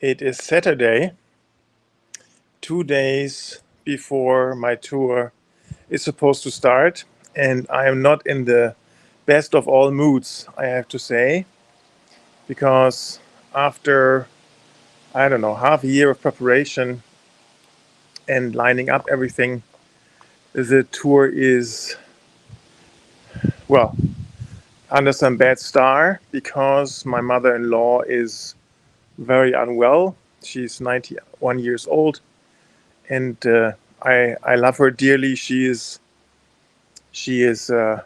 It is Saturday, 2 days before my tour is supposed to start, and I am not in the best of all moods, I have to say, because after, I don't know, half a year of preparation and lining up everything, the tour is, well, under some bad star because my mother-in-law is very unwell. She's 91 years old, and I love her dearly. She is the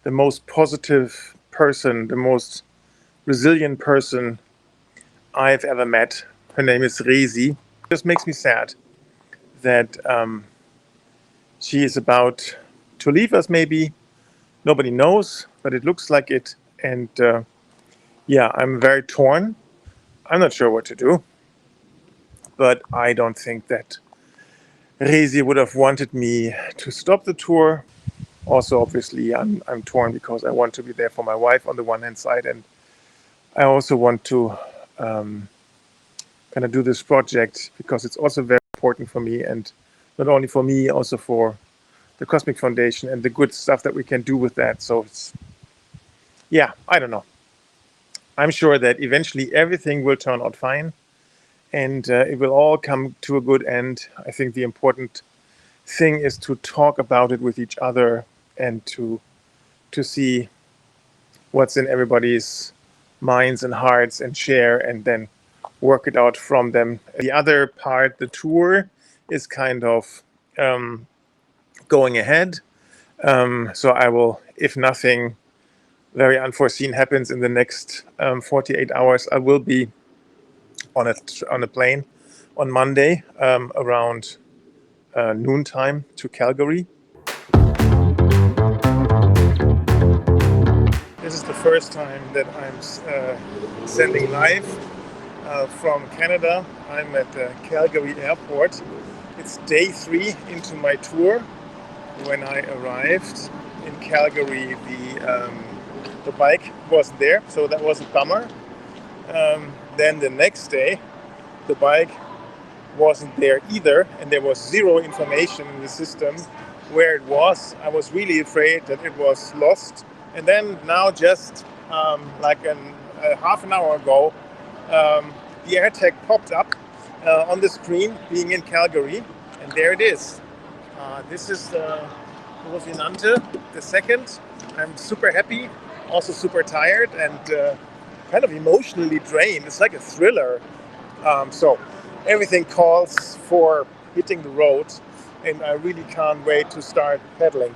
most positive person, the most resilient person I've ever met. Her name is Resi. It just makes me sad that she is about to leave us. Maybe nobody knows, but it looks like it. And yeah, I'm very torn. I'm not sure what to do, but I don't think that Resi would have wanted me to stop the tour. Also, obviously, I'm torn because I want to be there for my wife on the one hand side, and I also want to kind of do this project because it's also very important for me, and not only for me, also for the Cosmikk-Foundation and the good stuff that we can do with that. So it's, yeah, I don't know. I'm sure that eventually everything will turn out fine, and it will all come to a good end. I think the important thing is to talk about it with each other and to see what's in everybody's minds and hearts and share, and then work it out from them. The other part, the tour, is kind of going ahead. So I will, if nothing very unforeseen happens in the next 48 hours, I will be on a plane on Monday around noontime to Calgary. This is the first time that I'm sending live from Canada. I'm at the Calgary airport. It's day 3 into my tour. When I arrived in Calgary, the bike wasn't there, so that was a bummer. Then the next day, the bike wasn't there either, and there was zero information in the system where it was. I was really afraid that it was lost. And then now, just like a half an hour ago, the AirTag popped up on the screen, being in Calgary, and there it is. This is Rosinante, the second. I'm super happy, also super tired, and kind of emotionally drained. It's like a thriller. So everything calls for hitting the road, and I really can't wait to start pedaling.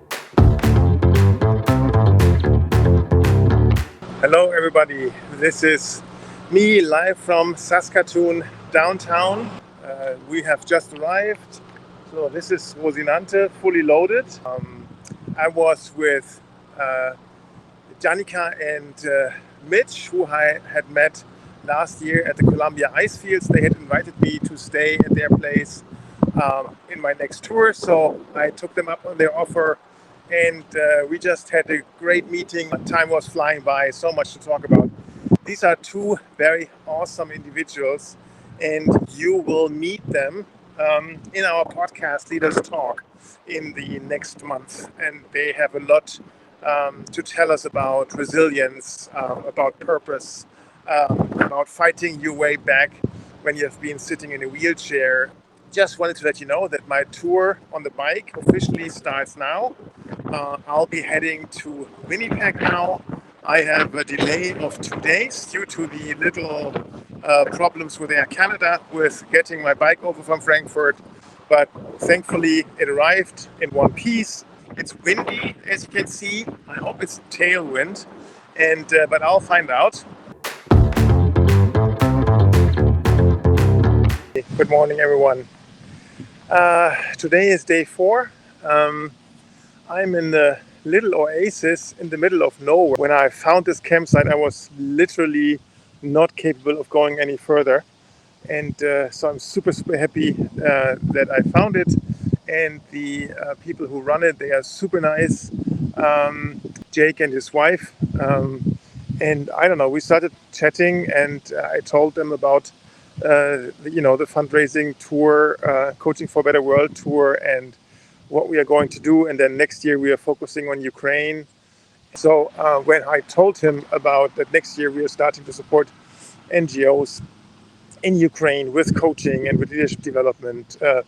Hello everybody, this is me live from Saskatoon downtown. We have just arrived, so this is Rosinante, fully loaded. I was with Janika and Mitch, who I had met last year at the Columbia Ice Fields. They had invited me to stay at their place in my next tour, so I took them up on their offer, and we just had a great meeting. Time was flying by, so much to talk about. These are two very awesome individuals, and you will meet them in our podcast Leaders Talk in the next month, and they have a lot to tell us about resilience, about purpose, about fighting your way back when you have been sitting in a wheelchair. Just wanted to let you know that my tour on the bike officially starts now. I'll be heading to Winnipeg now. I have a delay of 2 days due to the little problems with Air Canada with getting my bike over from Frankfurt. But thankfully it arrived in one piece. It's windy, as you can see. I hope it's tailwind, and but I'll find out. Good morning, everyone. Today is day 4. I'm in the little oasis in the middle of nowhere. When I found this campsite, I was literally not capable of going any further. And so I'm super happy that I found it. And the people who run it, they are super nice. Jake and his wife. And I don't know, we started chatting, and I told them about the fundraising tour, Coaching for a Better World tour, and what we are going to do. And then next year we are focusing on Ukraine. So when I told him about that next year we are starting to support NGOs in Ukraine with coaching and with leadership development, I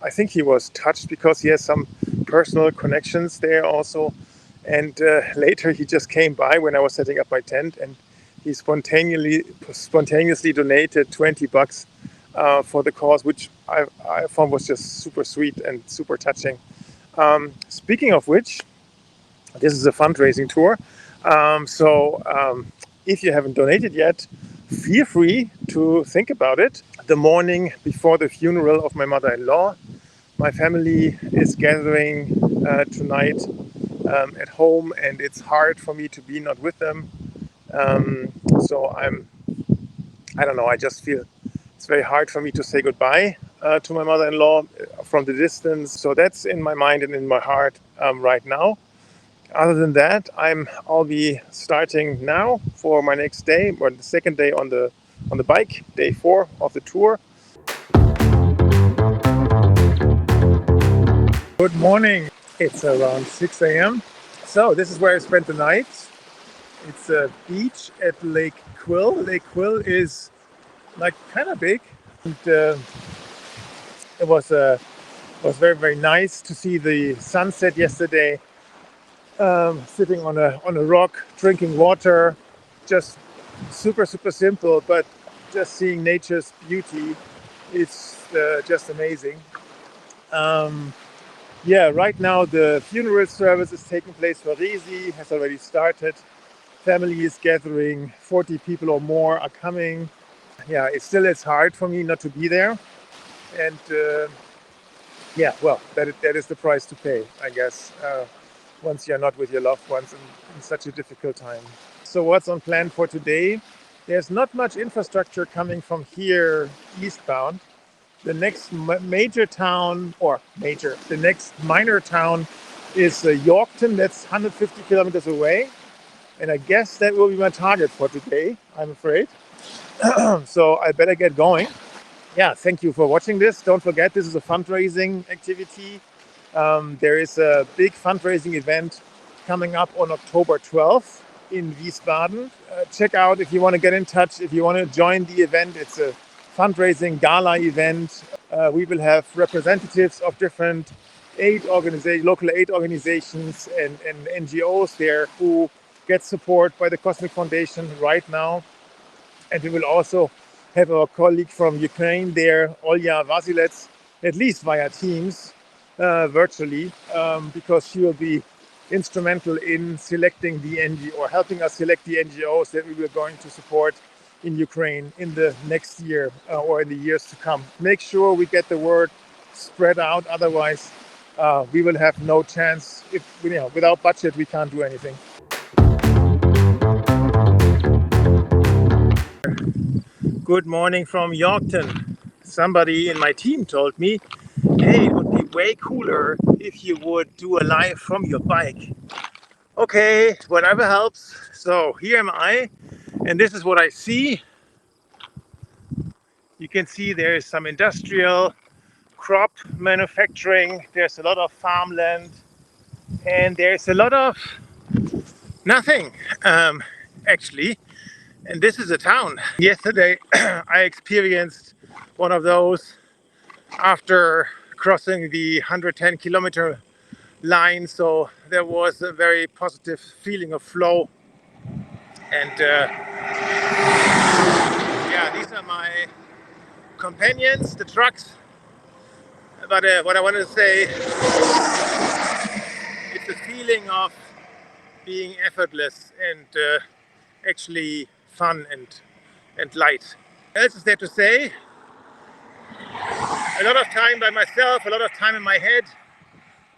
think he was touched because he has some personal connections there also. And later he just came by when I was setting up my tent, and he spontaneously donated $20 for the cause, which I found was just super sweet and super touching. Speaking of which, this is a fundraising tour. If you haven't donated yet, feel free to think about it. The morning before the funeral of my mother-in-law, my family is gathering tonight at home, and it's hard for me to be not with them. I don't know, I just feel it's very hard for me to say goodbye to my mother-in-law from the distance. So that's in my mind and in my heart right now. Other than that, I'll be starting now for my next day, or the second day on the bike, day 4 of the tour. Good morning. It's around 6 a.m. So this is where I spent the night. It's a beach at Lake Quill. Lake Quill is like kind of big, and it was very, very nice to see the sunset yesterday. Sitting on a rock, drinking water, just super simple, but just seeing nature's beauty is just amazing. Right now the funeral service is taking place for Resi, has already started. Family is gathering, 40 people or more are coming. It's hard for me not to be there, and that is the price to pay, I guess, once you're not with your loved ones in such a difficult time. So what's on plan for today? There's not much infrastructure coming from here eastbound. The next major town, the next minor town is Yorkton. That's 150 kilometers away. And I guess that will be my target for today, I'm afraid. So I better get going. Thank you for watching this. Don't forget, this is a fundraising activity. There is a big fundraising event coming up on October 12th in Wiesbaden. Check out if you want to get in touch, if you want to join the event. It's a fundraising gala event. We will have representatives of different local aid organizations and NGOs there who get support by the Cosmikk-Foundation right now. And we will also have our colleague from Ukraine there, Olya Vasilets, at least via Teams, virtually, because she will be instrumental in selecting the NGO, or helping us select the NGOs that we were going to support in Ukraine in the next year or in the years to come. Make sure we get the word spread out, otherwise we will have no chance. Without budget we can't do anything. Good morning from Yorkton. Somebody in my team told me, hey, it would be way cooler if you would do a live from your bike. Okay, whatever helps. So here am I, and this is what I see. You can see there is some industrial crop manufacturing. There's a lot of farmland, and there's a lot of nothing, actually. And this is a town. Yesterday I experienced one of those after crossing the 110 kilometer line, so there was a very positive feeling of flow. And these are my companions, the trucks. But what I wanted to say, it's a feeling of being effortless and actually fun and light. Else is there to say? A lot of time by myself, a lot of time in my head.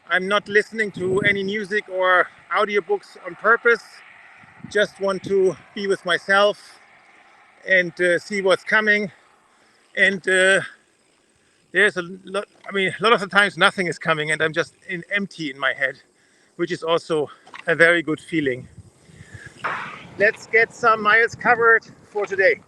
I'm not listening to any music or audiobooks on purpose. Just want to be with myself and see what's coming. And there's a lot of the times nothing is coming, and I'm just empty in my head, which is also a very good feeling. Let's get some miles covered for today.